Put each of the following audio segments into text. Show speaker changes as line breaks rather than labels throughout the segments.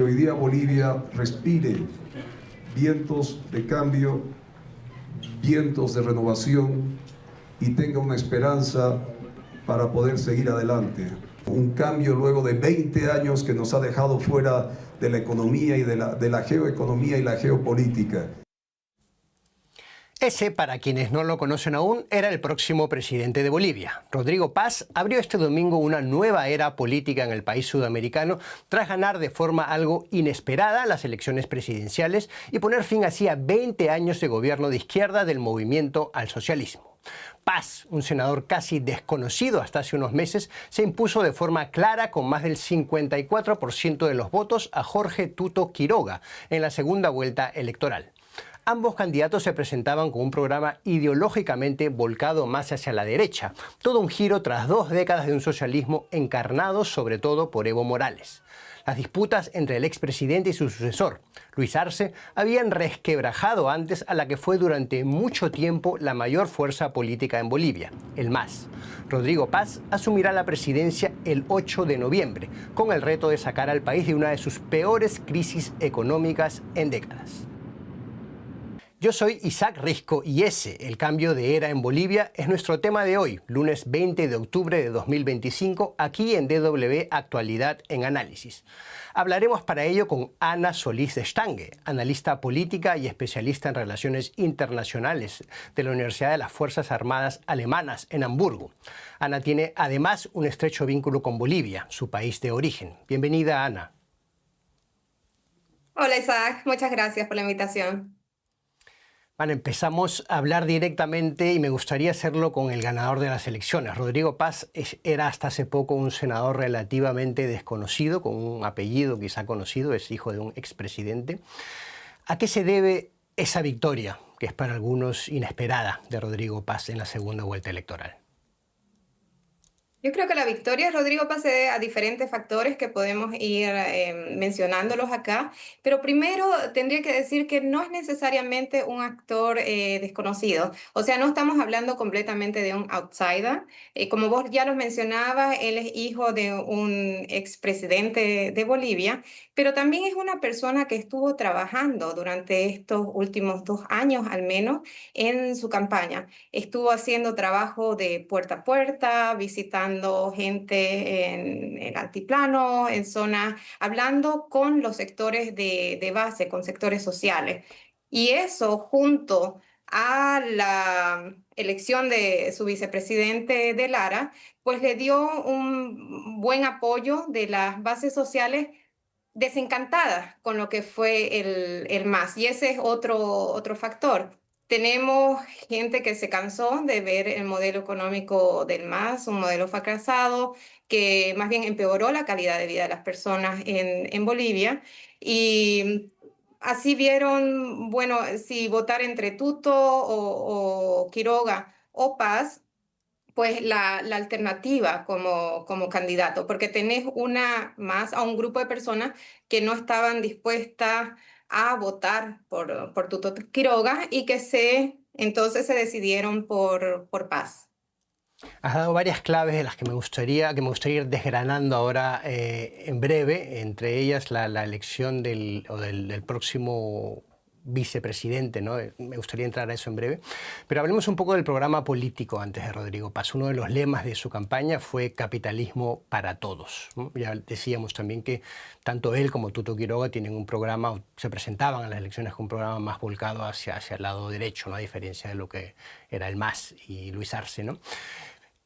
Hoy día Bolivia respire vientos de cambio, vientos de renovación y tenga una esperanza para poder seguir adelante. Un cambio luego de 20 años que nos ha dejado fuera de la economía y de la geoeconomía y la geopolítica.
Ese, para quienes no lo conocen aún, era el próximo presidente de Bolivia. Rodrigo Paz abrió este domingo una nueva era política en el país sudamericano tras ganar de forma algo inesperada las elecciones presidenciales y poner fin así a 20 años de gobierno de izquierda del movimiento al socialismo. Paz, un senador casi desconocido hasta hace unos meses, se impuso de forma clara con más del 54% de los votos a Jorge Tuto Quiroga en la segunda vuelta electoral. Ambos candidatos se presentaban con un programa ideológicamente volcado más hacia la derecha, todo un giro tras 2 décadas de un socialismo encarnado sobre todo por Evo Morales. Las disputas entre el expresidente y su sucesor, Luis Arce, habían resquebrajado antes a la que fue durante mucho tiempo la mayor fuerza política en Bolivia, el MAS. Rodrigo Paz asumirá la presidencia el 8 de noviembre, con el reto de sacar al país de una de sus peores crisis económicas en décadas. Yo soy Isaac Risco y ese, el cambio de era en Bolivia, es nuestro tema de hoy, lunes 20 de octubre de 2025, aquí en DW Actualidad en Análisis. Hablaremos para ello con Ana Solís de Stange, analista política y especialista en relaciones internacionales de la Universidad de las Fuerzas Armadas Alemanas en Hamburgo. Ana tiene además un estrecho vínculo con Bolivia, su país de origen. Bienvenida, Ana.
Hola Isaac, muchas gracias por la invitación.
Bueno, empezamos a hablar directamente y me gustaría hacerlo con el ganador de las elecciones. Rodrigo Paz era hasta hace poco un senador relativamente desconocido, con un apellido quizá conocido, es hijo de un expresidente. ¿A qué se debe esa victoria, que es para algunos inesperada, de Rodrigo Paz en la segunda vuelta electoral?
Yo creo que la victoria de Rodrigo Paz se debe a diferentes factores que podemos ir mencionándolos acá, pero primero tendría que decir que no es necesariamente un actor desconocido, o sea, no estamos hablando completamente de un outsider. Como vos ya lo mencionabas, él es hijo de un expresidente de Bolivia, pero también es una persona que estuvo trabajando durante estos últimos 2 años al menos en su campaña. Estuvo haciendo trabajo de puerta a puerta, visitando gente en el altiplano, en zonas, hablando con los sectores de base, con sectores sociales. Y eso junto a la elección de su vicepresidente de Lara, pues le dio un buen apoyo de las bases sociales desencantadas con lo que fue el MAS. Y ese es otro factor. Tenemos gente que se cansó de ver el modelo económico del MAS, un modelo fracasado que más bien empeoró la calidad de vida de las personas en Bolivia. Y así vieron, bueno, si votar entre Tuto o Quiroga o Paz, pues la alternativa como candidato, porque tenés a un grupo de personas que no estaban dispuestas a votar por Tuto Quiroga y que entonces se decidieron por Paz.
Has dado varias claves de las que me gustaría ir desgranando ahora en breve, entre ellas la elección del próximo vicepresidente, ¿no? Me gustaría entrar a eso en breve. Pero hablemos un poco del programa político antes de Rodrigo Paz. Uno de los lemas de su campaña fue capitalismo para todos, ¿no? Ya decíamos también que tanto él como Tuto Quiroga tienen un programa, se presentaban a las elecciones con un programa más volcado hacia el lado derecho, ¿no? A diferencia de lo que era el MAS y Luis Arce, ¿no?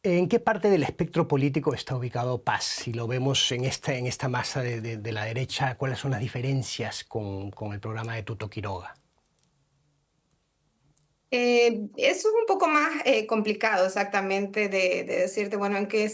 ¿En qué parte del espectro político está ubicado Paz? Si lo vemos en esta masa de la derecha, ¿cuáles son las diferencias con el programa de Tuto Quiroga?
Eso es un poco más complicado exactamente de decirte, bueno, en qué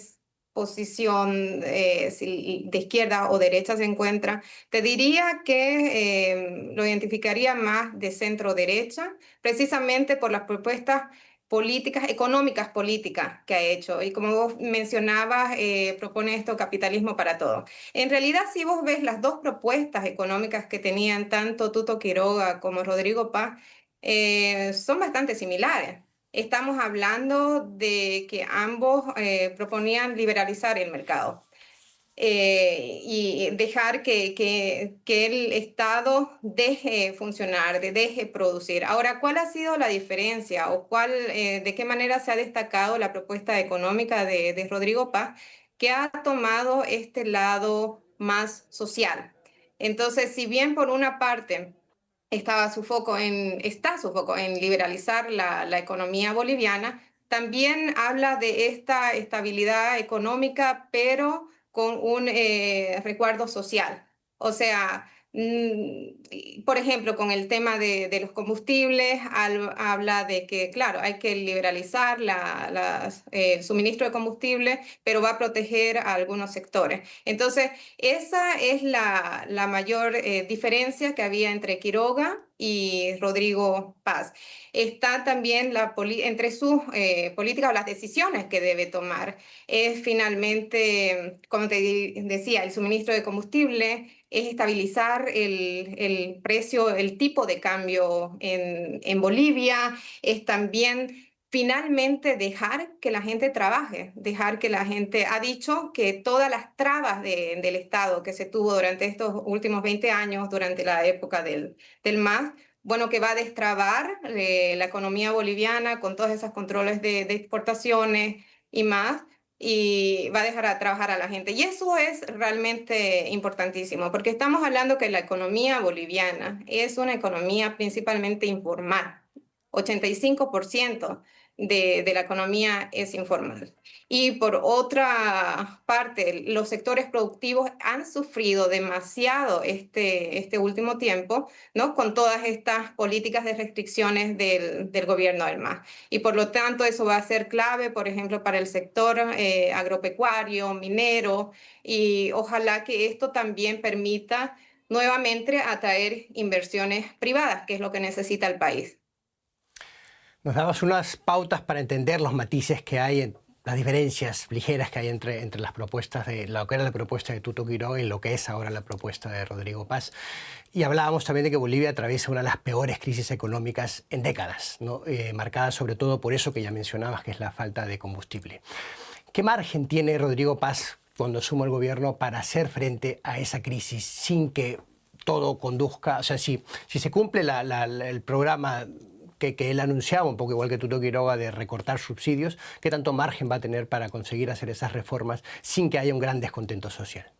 posición, si de izquierda o derecha se encuentra. Te diría que lo identificaría más de centro derecha, precisamente por las propuestas políticas, económicas políticas que ha hecho. Y como vos mencionabas, propone esto, capitalismo para todo. En realidad, si vos ves las dos propuestas económicas que tenían tanto Tuto Quiroga como Rodrigo Paz, son bastante similares. Estamos hablando de que ambos proponían liberalizar el mercado. y dejar que el Estado deje funcionar, deje producir. Ahora, ¿cuál ha sido la diferencia o de qué manera se ha destacado la propuesta económica de Rodrigo Paz, que ha tomado este lado más social? Entonces, si bien por una parte está su foco en liberalizar la economía boliviana, también habla de esta estabilidad económica, pero con un resguardo social. O sea, por ejemplo, con el tema de los combustibles, habla de que, claro, hay que liberalizar el suministro de combustible, pero va a proteger a algunos sectores. Entonces, esa es la mayor diferencia que había entre Quiroga y Rodrigo Paz. Está también entre sus políticas o las decisiones que debe tomar. Es finalmente, como te decía, el suministro de combustible, es estabilizar el precio, el tipo de cambio en Bolivia, es también finalmente dejar que la gente trabaje, dejar que la gente, ha dicho que todas las trabas del Estado que se tuvo durante estos últimos 20 años, durante la época del MAS, bueno, que va a destrabar la economía boliviana con todos esos controles de exportaciones y más, y va a dejar a trabajar a la gente. Y eso es realmente importantísimo, porque estamos hablando que la economía boliviana es una economía principalmente informal. 85% de la economía es informal. Y por otra parte, los sectores productivos han sufrido demasiado este último tiempo, ¿no? Con todas estas políticas de restricciones del gobierno del MAS. Y por lo tanto, eso va a ser clave, por ejemplo, para el sector agropecuario, minero, y ojalá que esto también permita nuevamente atraer inversiones privadas, que es lo que necesita el país.
Nos dabas unas pautas para entender los matices que hay, las diferencias ligeras que hay entre las propuestas de lo que era la propuesta de Tuto Quiroga y lo que es ahora la propuesta de Rodrigo Paz. Y hablábamos también de que Bolivia atraviesa una de las peores crisis económicas en décadas, ¿no? Marcada sobre todo por eso que ya mencionabas, que es la falta de combustible. ¿Qué margen tiene Rodrigo Paz cuando asume el gobierno para hacer frente a esa crisis sin que todo conduzca, o sea, si se cumple el programa que él anunciaba, un poco igual que Tuto Quiroga, de recortar subsidios, ¿qué tanto margen va a tener para conseguir hacer esas reformas sin que haya un gran descontento social?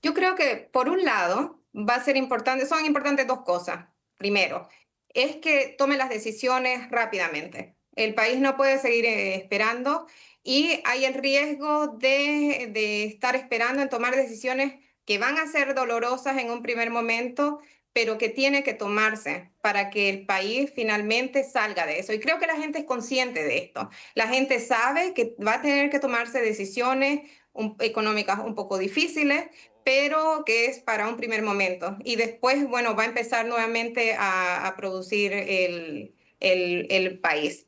Yo creo que, por un lado, son importantes dos cosas. Primero, es que tome las decisiones rápidamente. El país no puede seguir esperando y hay el riesgo de estar esperando en tomar decisiones que van a ser dolorosas en un primer momento, pero que tiene que tomarse para que el país finalmente salga de eso. Y creo que la gente es consciente de esto. La gente sabe que va a tener que tomarse decisiones económicas un poco difíciles, pero que es para un primer momento. Y después, bueno, va a empezar nuevamente a producir el país.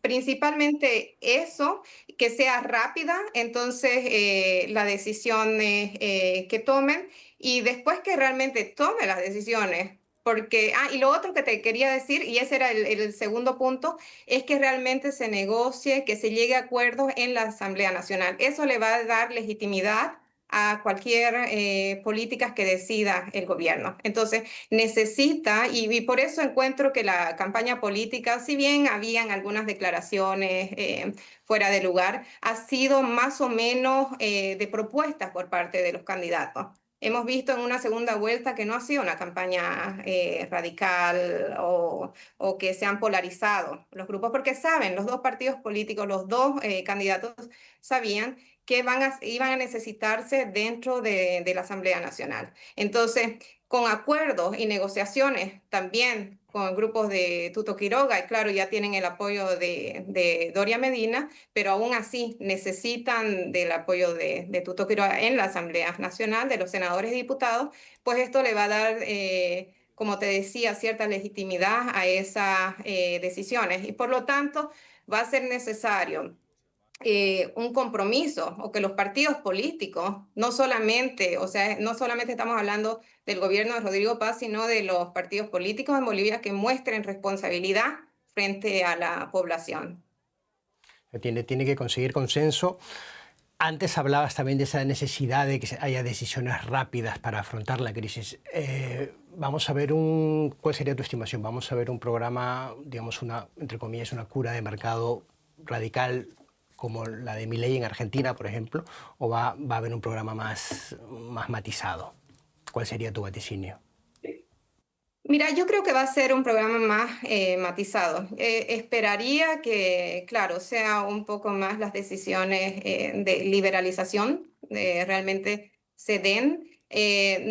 Principalmente eso, que sea rápida, entonces la decisión que tomen, y después que realmente tome las decisiones. Porque, y lo otro que te quería decir, y ese era el segundo punto, es que realmente se negocie, que se llegue a acuerdos en la Asamblea Nacional. Eso le va a dar legitimidad a cualquier políticas que decida el gobierno. Entonces, necesita, y por eso encuentro que la campaña política, si bien habían algunas declaraciones fuera de lugar, ha sido más o menos de propuestas por parte de los candidatos. Hemos visto en una segunda vuelta que no ha sido una campaña radical o que se han polarizado los grupos, porque saben, los dos partidos políticos, los dos candidatos sabían que iban a necesitarse dentro de la Asamblea Nacional. Entonces, con acuerdos y negociaciones también con grupos de Tuto Quiroga, y claro, ya tienen el apoyo de Doria Medina, pero aún así necesitan del apoyo de Tuto Quiroga en la Asamblea Nacional, de los senadores y diputados, pues esto le va a dar, como te decía, cierta legitimidad a esas decisiones. Y por lo tanto, va a ser necesario un compromiso, o que los partidos políticos, no solamente, o sea, no solamente estamos hablando del gobierno de Rodrigo Paz, sino de los partidos políticos en Bolivia, que muestren responsabilidad frente a la población.
Tiene que conseguir consenso. Antes hablabas también de esa necesidad de que haya decisiones rápidas para afrontar la crisis. Vamos a ver ¿cuál sería tu estimación? ¿Vamos a ver un programa, digamos, entre comillas, una cura de mercado radical como la de Milei en Argentina, por ejemplo? ¿O va a haber un programa más matizado? ¿Cuál sería tu vaticinio?
Mira, yo creo que va a ser un programa más matizado. Esperaría que, claro, sea un poco más las decisiones de liberalización realmente se den.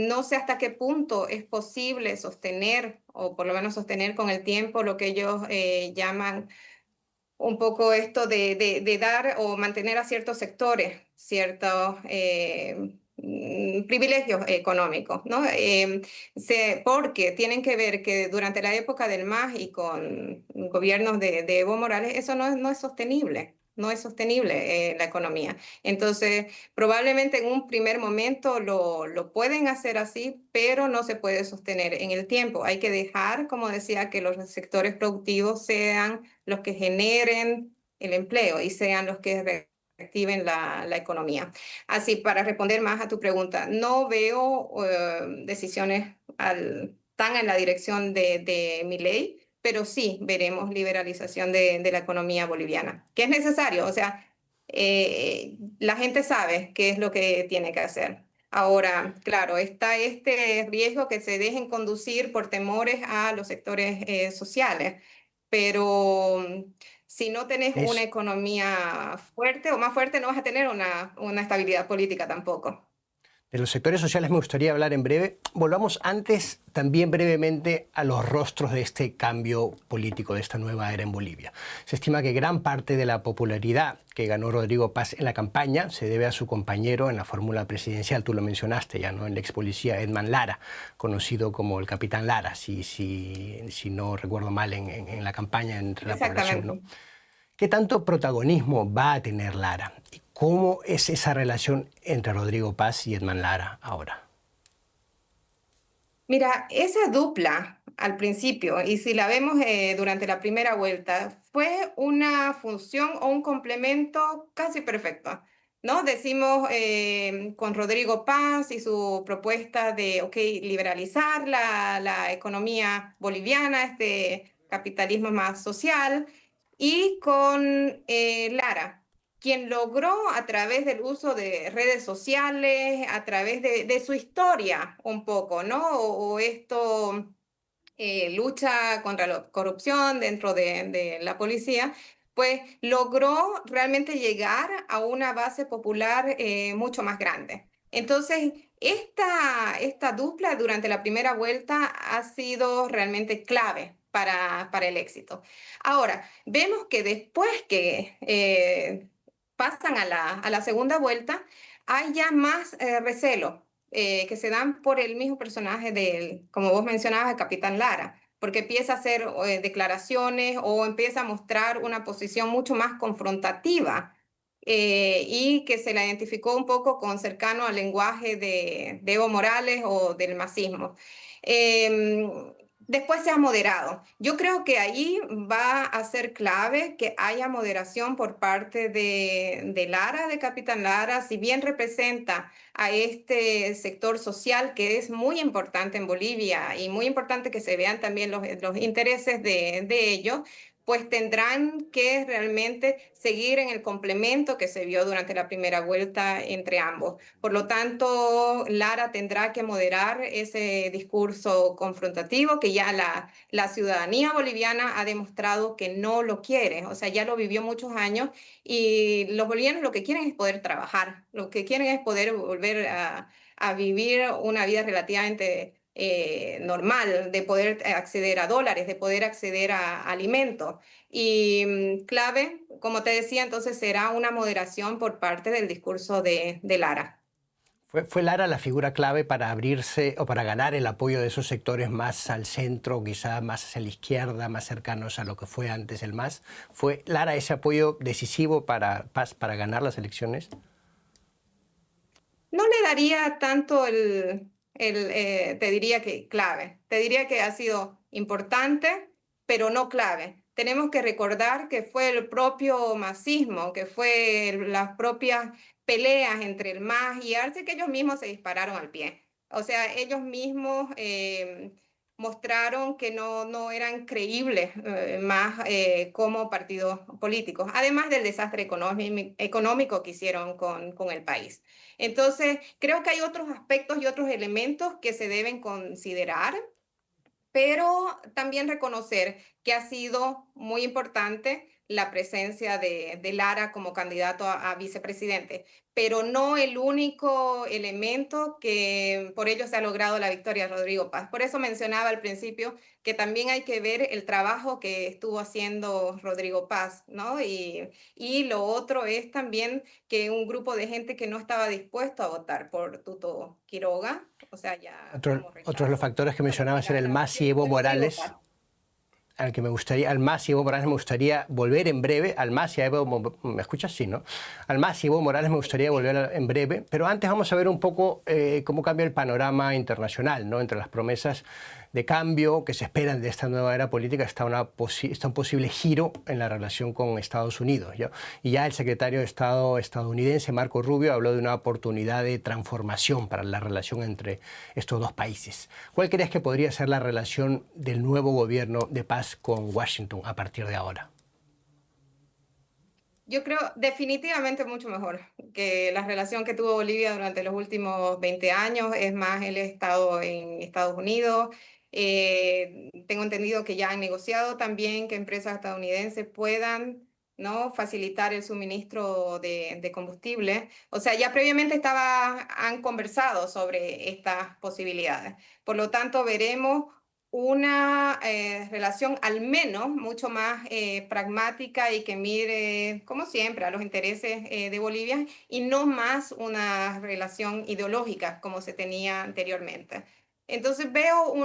No sé hasta qué punto es posible sostener, o por lo menos sostener con el tiempo, lo que ellos llaman un poco esto de dar o mantener a ciertos sectores ciertos privilegios económicos, ¿no? Porque tienen que ver que durante la época del MAS y con gobiernos de Evo Morales, eso no es sostenible. No es sostenible la economía. Entonces, probablemente en un primer momento lo pueden hacer así, pero no se puede sostener en el tiempo. Hay que dejar, como decía, que los sectores productivos sean los que generen el empleo y sean los que reactiven la economía. Así, para responder más a tu pregunta, no veo decisiones tan en la dirección de Milei, pero sí veremos liberalización de la economía boliviana, que es necesario. O sea, la gente sabe qué es lo que tiene que hacer. Ahora, claro, está este riesgo que se dejen conducir por temores a los sectores sociales, pero si no tenés una
Es,
economía fuerte o más fuerte, no vas a tener una estabilidad política tampoco.
De los sectores sociales me gustaría hablar en breve. Volvamos antes también brevemente a los rostros de este cambio político, de esta nueva era en Bolivia. Se estima que gran parte de la popularidad que ganó Rodrigo Paz en la campaña se debe a su compañero en la fórmula presidencial, tú lo mencionaste ya, ¿no? El ex policía Edman Lara, conocido como el Capitán Lara, si no recuerdo mal en la campaña entre la población, ¿no?
Exactamente.
¿Qué tanto protagonismo va a tener Lara? ¿Y cómo es esa relación entre Rodrigo Paz y Edman Lara ahora?
Mira, esa dupla al principio, y si la vemos durante la primera vuelta, fue una función o un complemento casi perfecto, ¿no? Decimos con Rodrigo Paz y su propuesta de, ok, liberalizar la economía boliviana, este capitalismo más social, y con Lara, quien logró a través del uso de redes sociales, a través de su historia un poco, ¿no? O esto, lucha contra la corrupción dentro de la policía, pues logró realmente llegar a una base popular mucho más grande. Entonces, esta dupla durante la primera vuelta ha sido realmente clave para el éxito. Ahora, vemos que después que pasan a la segunda vuelta, hay ya más recelo que se dan por el mismo personaje del, como vos mencionabas, el Capitán Lara, porque empieza a hacer declaraciones o empieza a mostrar una posición mucho más confrontativa y que se la identificó un poco con cercano al lenguaje de Evo Morales o del masismo. Eh, Después se ha moderado. Yo creo que ahí va a ser clave que haya moderación por parte de Lara, de Capitán Lara, si bien representa a este sector social que es muy importante en Bolivia y muy importante que se vean también los intereses de ellos, pues tendrán que realmente seguir en el complemento que se vio durante la primera vuelta entre ambos. Por lo tanto, Lara tendrá que moderar ese discurso confrontativo que ya la ciudadanía boliviana ha demostrado que no lo quiere, o sea, ya lo vivió muchos años y los bolivianos lo que quieren es poder trabajar, lo que quieren es poder volver a vivir una vida relativamente normal, de poder acceder a dólares, de poder acceder a alimentos. Y clave, como te decía, entonces será una moderación por parte del discurso de Lara.
¿Fue Lara la figura clave para abrirse o para ganar el apoyo de esos sectores más al centro, quizá más hacia la izquierda, más cercanos a lo que fue antes el MAS? ¿Fue Lara ese apoyo decisivo para Paz para ganar las elecciones?
No le daría tanto te diría que clave, te diría que ha sido importante, pero no clave. Tenemos que recordar que fue el propio masismo, que fue las propias peleas entre el MAS y Arce que ellos mismos se dispararon al pie. O sea, ellos mismos mostraron que no eran creíbles más como partidos políticos, además del desastre económico que hicieron con el país. Entonces, creo que hay otros aspectos y otros elementos que se deben considerar, pero también reconocer que ha sido muy importante la presencia de Lara como candidato a vicepresidente, pero no el único elemento que por ello se ha logrado la victoria de Rodrigo Paz. Por eso mencionaba al principio que también hay que ver el trabajo que estuvo haciendo Rodrigo Paz, ¿no? Y lo otro es también que un grupo de gente que no estaba dispuesto a votar por Tuto Quiroga, o sea, ya como
Otro de los
rechazo,
factores que mencionabas era el
la
MAS y Evo
de Rodrigo
Morales,
Paz.
al MAS y Evo Morales me gustaría volver en breve, al MAS y a Evo, ¿me escuchas? Sí, ¿no? Al MAS y Evo Morales me gustaría volver en breve, pero antes vamos a ver un poco cómo cambia el panorama internacional, ¿no? Entre las promesas de cambio que se esperan de esta nueva era política está un posible giro en la relación con Estados Unidos, ¿ya? Y ya el secretario de Estado estadounidense, Marco Rubio, habló de una oportunidad de transformación para la relación entre estos dos países. ¿Cuál crees que podría ser la relación del nuevo gobierno de Paz con Washington a partir de ahora?
Yo creo definitivamente mucho mejor que la relación que tuvo Bolivia durante los últimos 20 años. Es más, él ha estado en Estados Unidos. Tengo entendido que ya han negociado también que empresas estadounidenses puedan, ¿no?, facilitar el suministro de combustible. O sea, ya previamente han conversado sobre estas posibilidades. Por lo tanto, veremos una relación al menos mucho más pragmática y que mire, como siempre, a los intereses de Bolivia y no más una relación ideológica como se tenía anteriormente. Entonces veo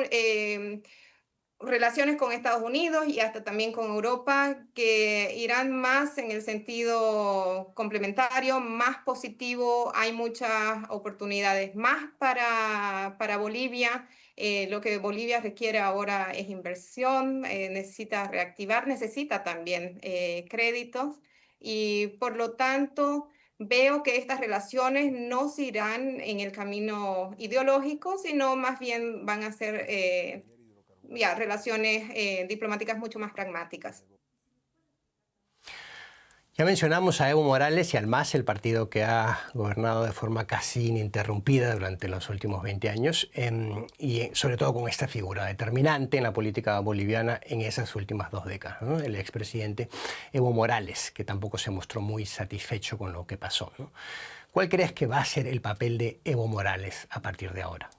relaciones con Estados Unidos y hasta también con Europa que irán más en el sentido complementario, más positivo. Hay muchas oportunidades más para Bolivia. Lo que Bolivia requiere ahora es inversión, necesita reactivar, necesita también créditos y por lo tanto veo que estas relaciones no se irán en el camino ideológico, sino más bien van a ser ya, relaciones diplomáticas mucho más pragmáticas.
Ya mencionamos a Evo Morales y al MAS, el partido que ha gobernado de forma casi ininterrumpida durante los últimos 20 años, y sobre todo con esta figura determinante en la política boliviana en esas últimas 2 décadas, ¿no? El expresidente Evo Morales, que tampoco se mostró muy satisfecho con lo que pasó, ¿no? ¿Cuál crees que va a ser el papel de Evo Morales a partir de ahora?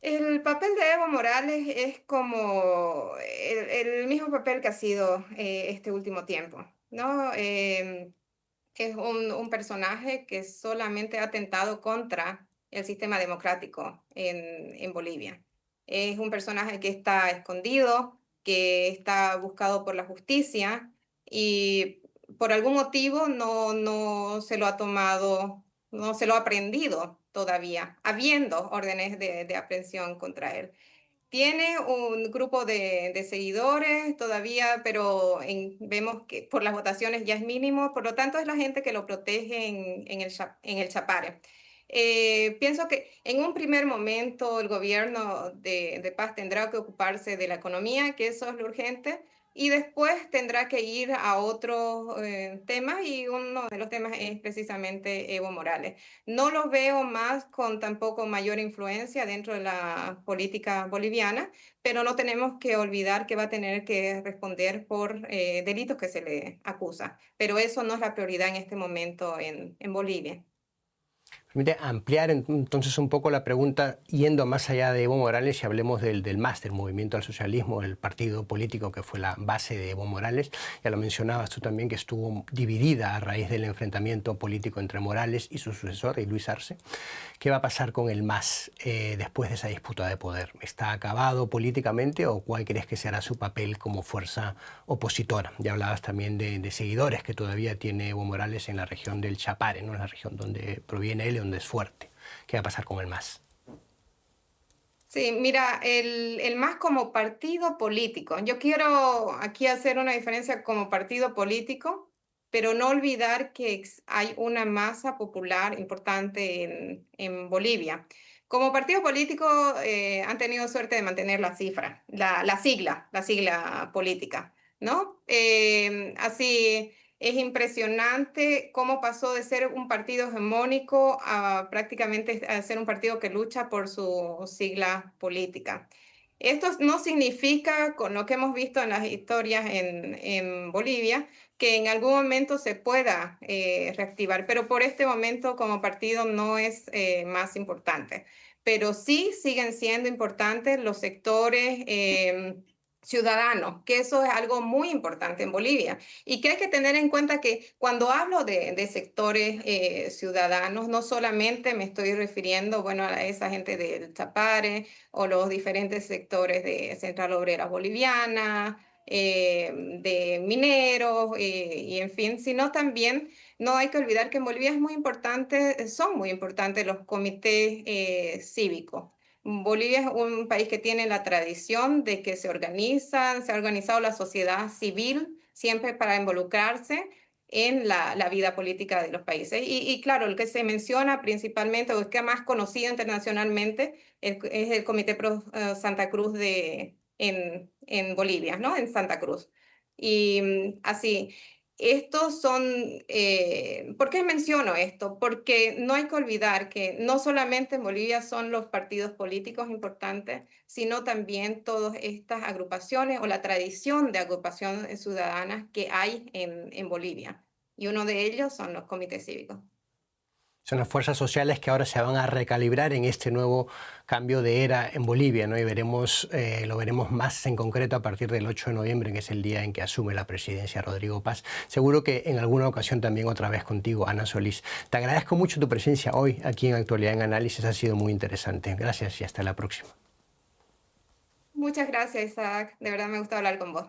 El papel de Evo Morales es como el mismo papel que ha sido este último tiempo, ¿no? Es un personaje que solamente ha atentado contra el sistema democrático en Bolivia. Es un personaje que está escondido, que está buscado por la justicia y por algún motivo no se lo ha tomado, no se lo ha aprendido todavía, habiendo órdenes de aprehensión contra él. Tiene un grupo de seguidores todavía, pero vemos que por las votaciones ya es mínimo, por lo tanto es la gente que lo protege en el Chapare. Pienso que en un primer momento el gobierno de Paz tendrá que ocuparse de la economía, que eso es lo urgente, y después tendrá que ir a otros temas, y uno de los temas es precisamente Evo Morales. No lo veo más con tampoco mayor influencia dentro de la política boliviana, pero no tenemos que olvidar que va a tener que responder por delitos que se le acusa. Pero eso no es la prioridad en este momento en Bolivia.
Permite ampliar entonces un poco la pregunta, yendo más allá de Evo Morales, y hablemos del MAS, del Movimiento al Socialismo, el partido político que fue la base de Evo Morales. Ya lo mencionabas tú también, que estuvo dividida a raíz del enfrentamiento político entre Morales y su sucesor, Luis Arce. ¿Qué va a pasar con el MAS después de esa disputa de poder? ¿Está acabado políticamente o cuál crees que será su papel como fuerza opositora? Ya hablabas también de seguidores que todavía tiene Evo Morales en la región del Chapare, ¿no? La región donde proviene él, donde es fuerte. ¿Qué va a pasar con el MAS?
Sí, mira, el MAS como partido político. Yo quiero aquí hacer una diferencia como partido político. pero no olvidar que hay una masa popular importante en Bolivia. Como partido político han tenido suerte de mantener la cifra, la sigla política, ¿no? Así es impresionante cómo pasó de ser un partido hegemónico a prácticamente a ser un partido que lucha por su sigla política. Esto no significa, con lo que hemos visto en las historias en Bolivia, que en algún momento se pueda reactivar, pero por este momento como partido no es más importante. Pero sí siguen siendo importantes los sectores ciudadanos, que eso es algo muy importante en Bolivia y que hay que tener en cuenta que cuando hablo de sectores ciudadanos, no solamente me estoy refiriendo, bueno, a esa gente del Chapare o los diferentes sectores de Central Obrera Boliviana, de mineros y en fin, sino también no hay que olvidar que en Bolivia es muy importante, son muy importantes los comités cívicos. Bolivia es un país que tiene la tradición de que se organizan, se ha organizado la sociedad civil siempre para involucrarse en la vida política de los países. Y claro, el que se menciona principalmente, o es que más conocido internacionalmente, es el Comité Pro Santa Cruz en Bolivia, ¿no? En Santa Cruz. Y así, estos son, ¿por qué menciono esto? Porque no hay que olvidar que no solamente en Bolivia son los partidos políticos importantes, sino también todas estas agrupaciones o la tradición de agrupaciones ciudadanas que hay en Bolivia. Y uno de ellos son los comités cívicos.
Son las fuerzas sociales que ahora se van a recalibrar en este nuevo cambio de era en Bolivia, ¿no? Y lo veremos más en concreto a partir del 8 de noviembre, que es el día en que asume la presidencia Rodrigo Paz. Seguro que en alguna ocasión también otra vez contigo, Ana Solís. Te agradezco mucho tu presencia hoy aquí en Actualidad en Análisis, ha sido muy interesante. Gracias y hasta la próxima.
Muchas gracias, Isaac. De verdad me gusta hablar con vos.